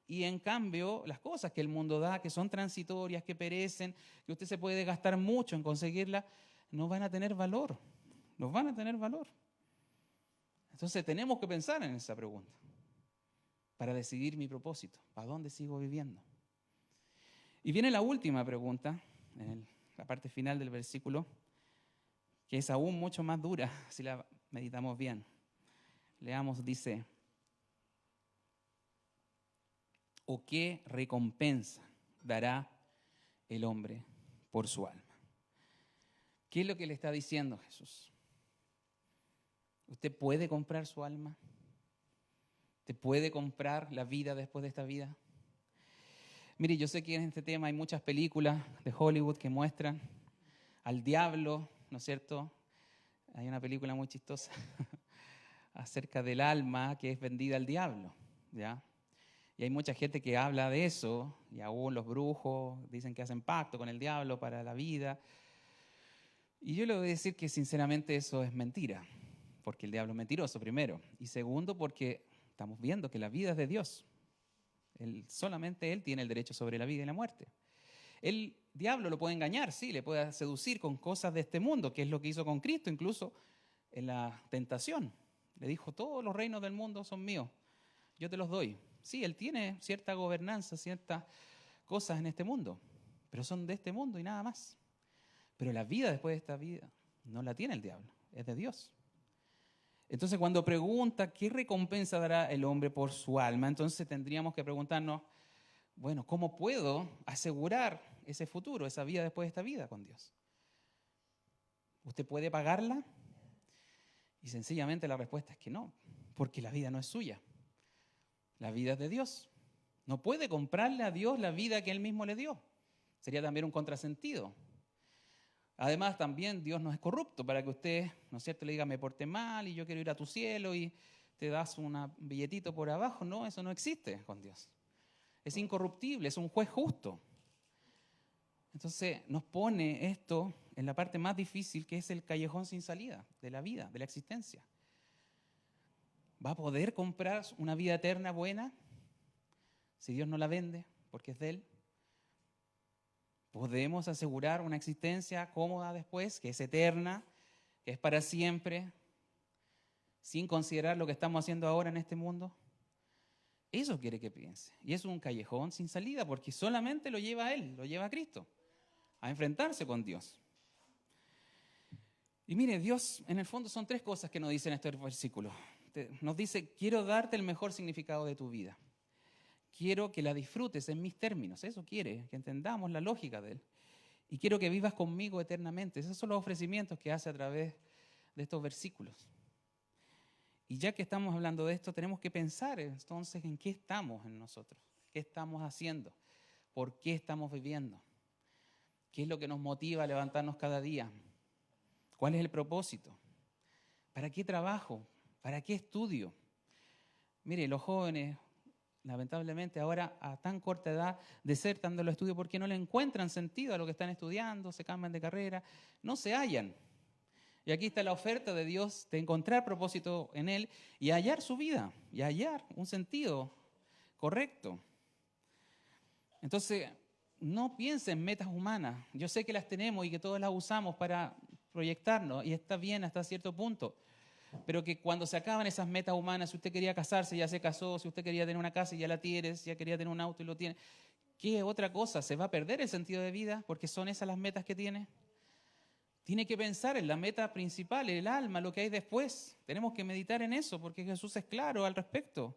[SPEAKER 3] Y en cambio, las cosas que el mundo da, que son transitorias, que perecen, que usted se puede gastar mucho en conseguirlas, no van a tener valor. No van a tener valor. Entonces tenemos que pensar en esa pregunta para decidir mi propósito. ¿Para dónde sigo viviendo? Y viene la última pregunta, en la parte final del versículo, que es aún mucho más dura si la meditamos bien. Leamos, dice, ¿O qué recompensa dará el hombre por su alma? ¿Qué es lo que le está diciendo Jesús? ¿Usted puede comprar su alma? ¿Usted puede comprar la vida después de esta vida? Mire, yo sé que en este tema hay muchas películas de Hollywood que muestran al diablo, ¿no es cierto? Hay una película muy chistosa acerca del alma que es vendida al diablo, ¿ya? Y hay mucha gente que habla de eso, y aún los brujos dicen que hacen pacto con el diablo para la vida. Y yo le voy a decir que sinceramente eso es mentira, porque el diablo es mentiroso, primero. Y segundo, porque estamos viendo que la vida es de Dios. Solamente Él tiene el derecho sobre la vida y la muerte. El diablo lo puede engañar, sí, le puede seducir con cosas de este mundo, que es lo que hizo con Cristo, incluso en la tentación. Le dijo, todos los reinos del mundo son míos, yo te los doy. Sí, Él tiene cierta gobernanza, ciertas cosas en este mundo, pero son de este mundo y nada más. Pero la vida después de esta vida no la tiene el diablo, es de Dios. Entonces, cuando pregunta qué recompensa dará el hombre por su alma, entonces tendríamos que preguntarnos, bueno, ¿cómo puedo asegurar ese futuro, esa vida después de esta vida con Dios? ¿Usted puede pagarla? Y sencillamente la respuesta es que no, porque la vida no es suya. La vida es de Dios. No puede comprarle a Dios la vida que Él mismo le dio. Sería también un contrasentido. Además, también Dios no es corrupto para que usted, ¿no es cierto?, le diga, me porté mal y yo quiero ir a tu cielo y te das un billetito por abajo. No, eso no existe con Dios. Es incorruptible, es un juez justo. Entonces, nos pone esto en la parte más difícil, que es el callejón sin salida de la vida, de la existencia. ¿Va a poder comprar una vida eterna buena si Dios no la vende porque es de Él? ¿Podemos asegurar una existencia cómoda después, que es eterna, que es para siempre, sin considerar lo que estamos haciendo ahora en este mundo? Eso quiere que piense. Y es un callejón sin salida, porque solamente lo lleva a Él, lo lleva a Cristo, a enfrentarse con Dios. Y mire, Dios, en el fondo son tres cosas que nos dice en este versículo. Nos dice, quiero darte el mejor significado de tu vida. Quiero que la disfrutes en mis términos. Eso quiere, que entendamos la lógica de Él. Y quiero que vivas conmigo eternamente. Esos son los ofrecimientos que hace a través de estos versículos. Y ya que estamos hablando de esto, tenemos que pensar entonces en qué estamos en nosotros. ¿Qué estamos haciendo? ¿Por qué estamos viviendo? ¿Qué es lo que nos motiva a levantarnos cada día? ¿Cuál es el propósito? ¿Para qué trabajo? ¿Para qué estudio? Mire, los jóvenes, lamentablemente ahora a tan corta edad desertan de los estudios porque no le encuentran sentido a lo que están estudiando, se cambian de carrera, no se hallan. Y aquí está la oferta de Dios de encontrar propósito en Él y hallar su vida, y hallar un sentido correcto. Entonces, no piensen en metas humanas. Yo sé que las tenemos y que todos las usamos para proyectarnos, y está bien hasta cierto punto. Pero que cuando se acaban esas metas humanas, si usted quería casarse, ya se casó, si usted quería tener una casa, ya la tiene, si ya quería tener un auto y lo tiene, ¿qué otra cosa? ¿Se va a perder el sentido de vida porque son esas las metas que tiene? Tiene que pensar en la meta principal, el alma, lo que hay después. Tenemos que meditar en eso porque Jesús es claro al respecto.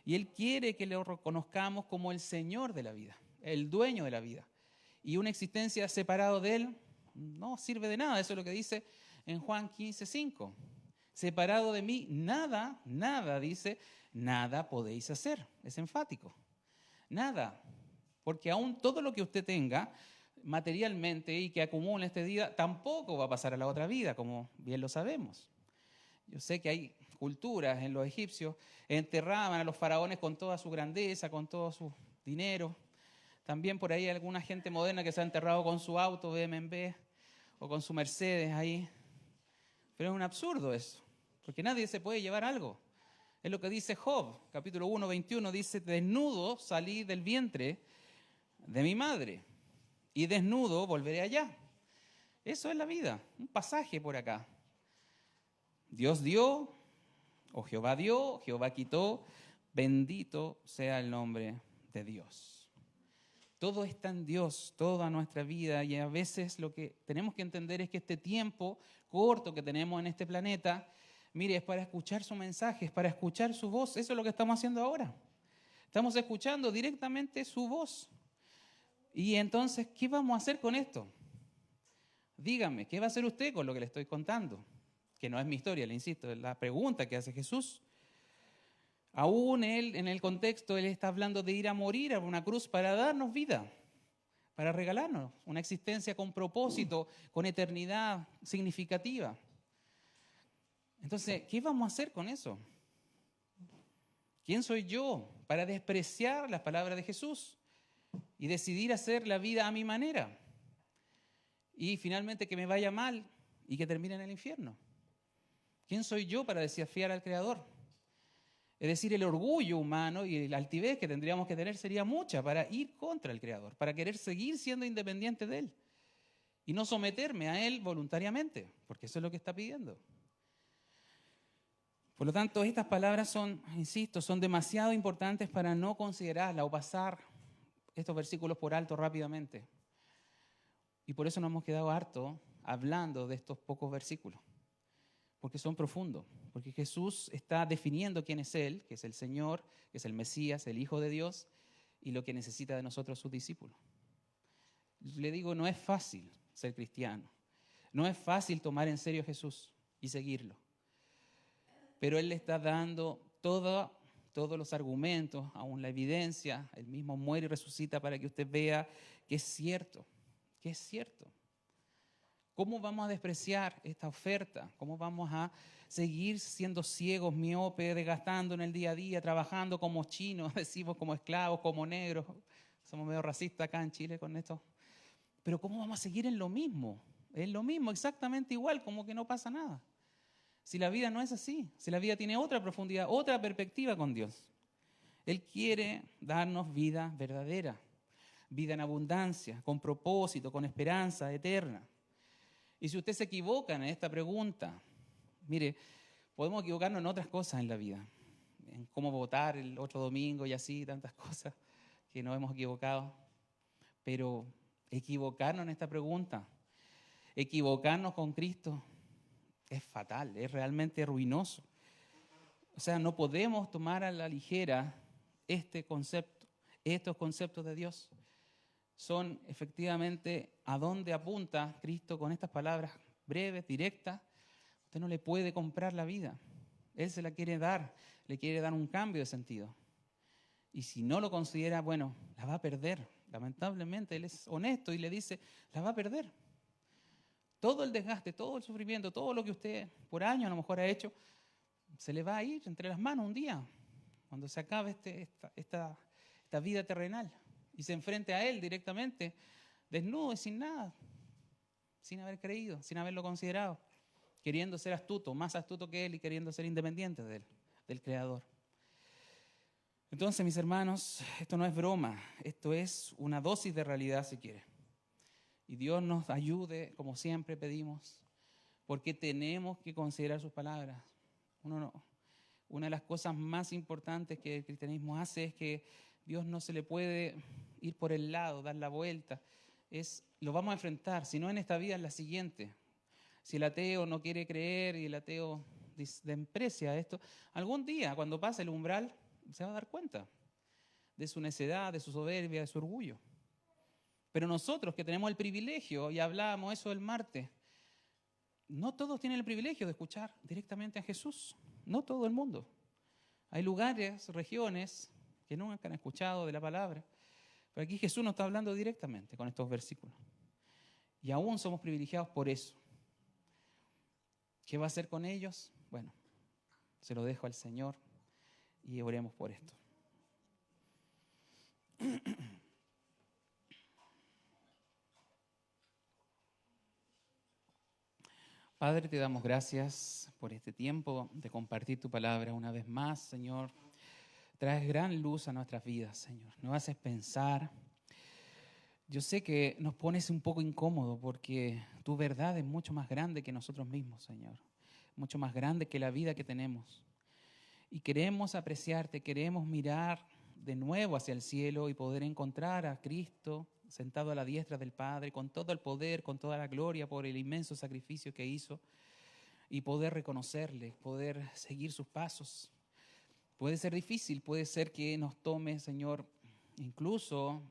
[SPEAKER 3] Y Él quiere que lo reconozcamos como el Señor de la vida, el dueño de la vida. Y una existencia separada de Él no sirve de nada. Eso es lo que dice en Juan 15:5. Separado de mí, nada, dice, nada podéis hacer. Es enfático. Nada. Porque aún todo lo que usted tenga materialmente y que acumule este día, tampoco va a pasar a la otra vida, como bien lo sabemos. Yo sé que hay culturas en los egipcios, enterraban a los faraones con toda su grandeza, con todo su dinero. También por ahí hay alguna gente moderna que se ha enterrado con su auto BMW o con su Mercedes ahí. Pero es un absurdo eso. Porque nadie se puede llevar algo. Es lo que dice Job, capítulo 1, 21, dice, desnudo salí del vientre de mi madre y desnudo volveré allá. Eso es la vida, un pasaje por acá. Dios dio, o Jehová dio, Jehová quitó, bendito sea el nombre de Dios. Todo está en Dios, toda nuestra vida, y a veces lo que tenemos que entender es que este tiempo corto que tenemos en este planeta, mire, es para escuchar su mensaje, es para escuchar su voz. Eso es lo que estamos haciendo ahora. Estamos escuchando directamente su voz. Y entonces, ¿qué vamos a hacer con esto? Dígame, ¿qué va a hacer usted con lo que le estoy contando? Que no es mi historia, le insisto, es la pregunta que hace Jesús. Aún él, en el contexto, él está hablando de ir a morir a una cruz para darnos vida, para regalarnos una existencia con propósito, con eternidad significativa. Entonces, ¿qué vamos a hacer con eso? ¿Quién soy yo para despreciar las palabras de Jesús y decidir hacer la vida a mi manera? Y finalmente que me vaya mal y que termine en el infierno. ¿Quién soy yo para desafiar al Creador? Es decir, el orgullo humano y la altivez que tendríamos que tener sería mucha para ir contra el Creador, para querer seguir siendo independiente de Él y no someterme a Él voluntariamente, porque eso es lo que está pidiendo. Por lo tanto, estas palabras son, insisto, son demasiado importantes para no considerarlas o pasar estos versículos por alto rápidamente. Y por eso nos hemos quedado harto hablando de estos pocos versículos, porque son profundos, porque Jesús está definiendo quién es Él, que es el Señor, que es el Mesías, el Hijo de Dios, y lo que necesita de nosotros sus discípulos. Le digo, no es fácil ser cristiano, no es fácil tomar en serio a Jesús y seguirlo, pero Él le está dando todos los argumentos, aún la evidencia, Él mismo muere y resucita para que usted vea que es cierto. Que es cierto. ¿Cómo vamos a despreciar esta oferta? ¿Cómo vamos a seguir siendo ciegos, miopes, desgastando en el día a día, trabajando como chinos, decimos como esclavos, como negros? Somos medio racistas acá en Chile con esto. Pero ¿cómo vamos a seguir en lo mismo? En lo mismo, exactamente igual, como que no pasa nada. Si la vida no es así, si la vida tiene otra profundidad, otra perspectiva con Dios. Él quiere darnos vida verdadera. Vida en abundancia, con propósito, con esperanza eterna. Y si usted se equivoca en esta pregunta, mire, podemos equivocarnos en otras cosas en la vida, en cómo votar el otro domingo y así, tantas cosas que nos hemos equivocado. Pero equivocarnos en esta pregunta, equivocarnos con Cristo, es fatal, es realmente ruinoso. O sea, no podemos tomar a la ligera este concepto, estos conceptos de Dios. Son efectivamente a dónde apunta Cristo con estas palabras breves, directas. Usted no le puede comprar la vida. Él se la quiere dar, le quiere dar un cambio de sentido. Y si no lo considera, bueno, la va a perder. Lamentablemente, Él es honesto y le dice, la va a perder. Todo el desgaste, todo el sufrimiento, todo lo que usted por años a lo mejor ha hecho, se le va a ir entre las manos un día, cuando se acabe esta vida terrenal. Y se enfrente a Él directamente, desnudo y sin nada, sin haber creído, sin haberlo considerado, queriendo ser astuto, más astuto que Él y queriendo ser independiente de Él, del Creador. Entonces, mis hermanos, esto no es broma, esto es una dosis de realidad si quiere. Y Dios nos ayude, como siempre pedimos, porque tenemos que considerar sus palabras. Una de las cosas más importantes que el cristianismo hace es que Dios no se le puede ir por el lado, dar la vuelta. Lo vamos a enfrentar, si no en esta vida, en la siguiente. Si el ateo no quiere creer y el ateo desprecia esto, algún día, cuando pase el umbral, se va a dar cuenta de su necedad, de su soberbia, de su orgullo. Pero nosotros que tenemos el privilegio, y hablábamos eso el martes, no todos tienen el privilegio de escuchar directamente a Jesús. No todo el mundo. Hay lugares, regiones que nunca han escuchado de la palabra. Pero aquí Jesús nos está hablando directamente con estos versículos. Y aún somos privilegiados por eso. ¿Qué va a hacer con ellos? Bueno, se lo dejo al Señor y oremos por esto. Padre, te damos gracias por este tiempo de compartir tu palabra una vez más, Señor. Traes gran luz a nuestras vidas, Señor. Nos haces pensar. Yo sé que nos pones un poco incómodo porque tu verdad es mucho más grande que nosotros mismos, Señor. Mucho más grande que la vida que tenemos. Y queremos apreciarte, queremos mirar de nuevo hacia el cielo y poder encontrar a Cristo sentado a la diestra del Padre, con todo el poder, con toda la gloria por el inmenso sacrificio que hizo, y poder reconocerle, poder seguir sus pasos. Puede ser difícil, puede ser que nos tome, Señor, incluso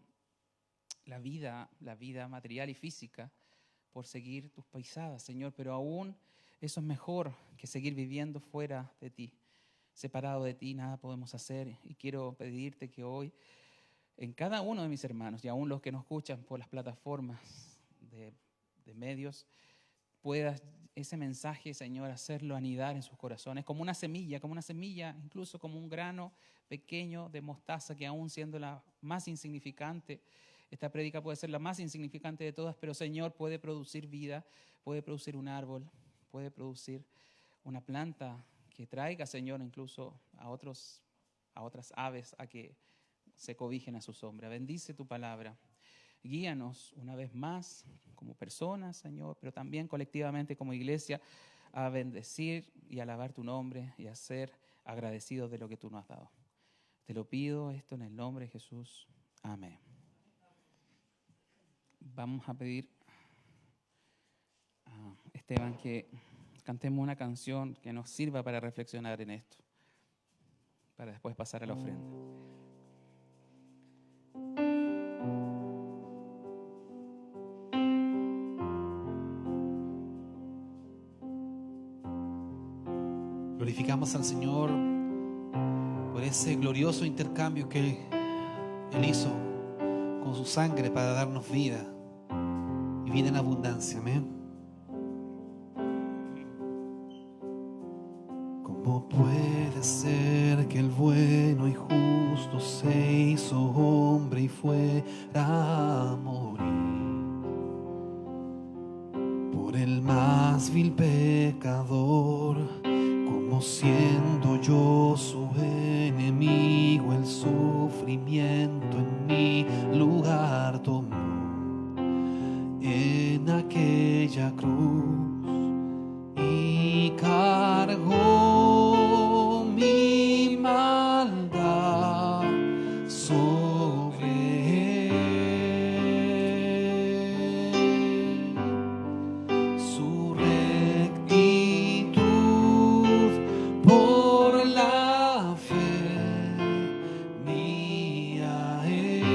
[SPEAKER 3] la vida material y física por seguir tus pisadas, Señor, pero aún eso es mejor que seguir viviendo fuera de ti. Separado de ti nada podemos hacer, y quiero pedirte que hoy en cada uno de mis hermanos y aún los que nos escuchan por las plataformas de medios, puedas ese mensaje, Señor, hacerlo anidar en sus corazones como una semilla, incluso como un grano pequeño de mostaza, que aún siendo la más insignificante, esta prédica puede ser la más insignificante de todas, pero Señor, puede producir vida, puede producir un árbol, puede producir una planta que traiga, Señor, incluso a otras aves a que se cobijen a su sombra. Bendice tu palabra. Guíanos una vez más como personas, Señor, pero también colectivamente como iglesia a bendecir y alabar tu nombre y a ser agradecidos de lo que tú nos has dado. Te lo pido esto en el nombre de Jesús. Amén. Vamos a pedir a Esteban que cantemos una canción que nos sirva para reflexionar en esto, para después pasar a la ofrenda.
[SPEAKER 4] Glorificamos al Señor por ese glorioso intercambio que Él hizo con su sangre para darnos vida y vida en abundancia. Amén. ¿Cómo puede ser que el bueno y justo se hizo hombre y fuera a morir por el más vil pecador? Como siendo yo su enemigo, el sufrimiento en mi lugar tomó en aquella cruz y cargó mi maldad sobre él. Su rectitud por la fe mía es.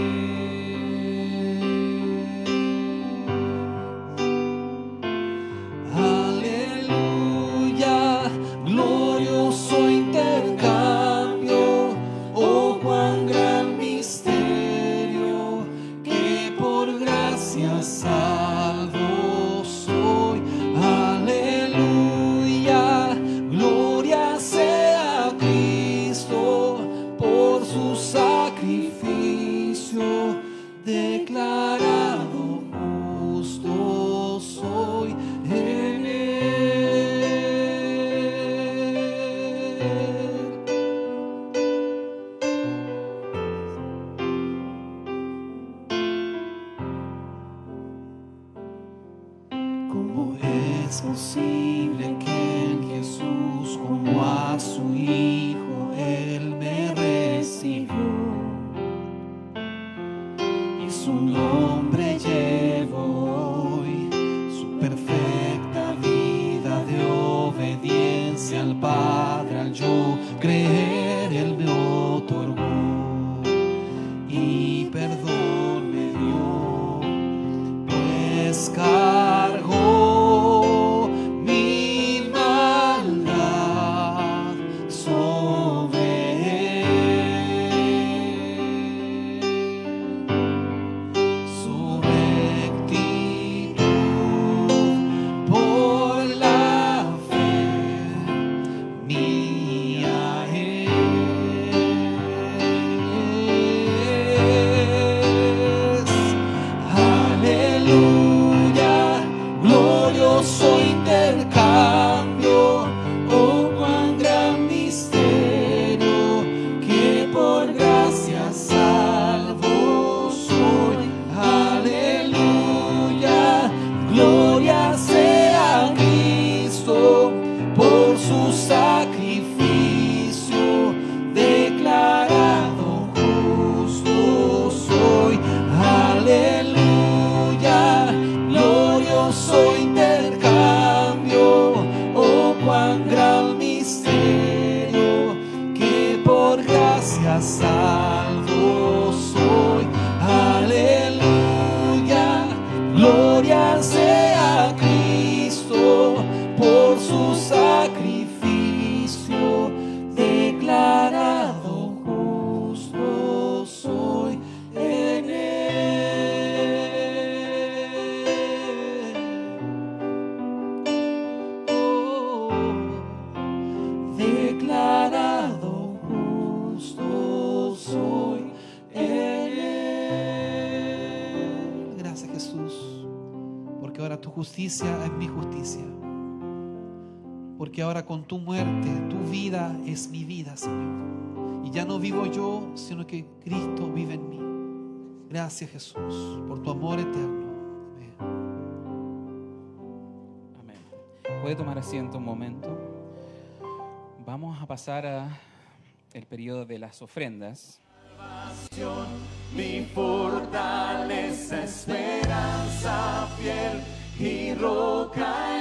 [SPEAKER 4] Aleluya, glorioso intercambio, oh cuán gran misterio, que por gracia salvo soy. Aleluya, gloria sea a Cristo por su sacrificio, declarado justo soy en él. ¿Cómo es posible que en Jesús, como a su Hijo, Él me recibió? Y su nombre llevo hoy, su perfecta vida de obediencia al Padre, al yo creer, Él me otorgó y perdón me dio, pues cargó mi maldad sobre
[SPEAKER 1] por su sacrificio, declarado justo soy en él. Declarado justo soy en él.
[SPEAKER 4] Gracias, Jesús, porque ahora tu justicia es mi justicia. Porque ahora con tu muerte, tu vida es mi vida, Señor. Y ya no vivo yo, sino que Cristo vive en mí. Gracias, Jesús, por tu amor eterno. Amén.
[SPEAKER 3] Amén. Puede tomar asiento un momento. Vamos a pasar a el periodo de las ofrendas.
[SPEAKER 1] Mi fortaleza, esperanza fiel y roca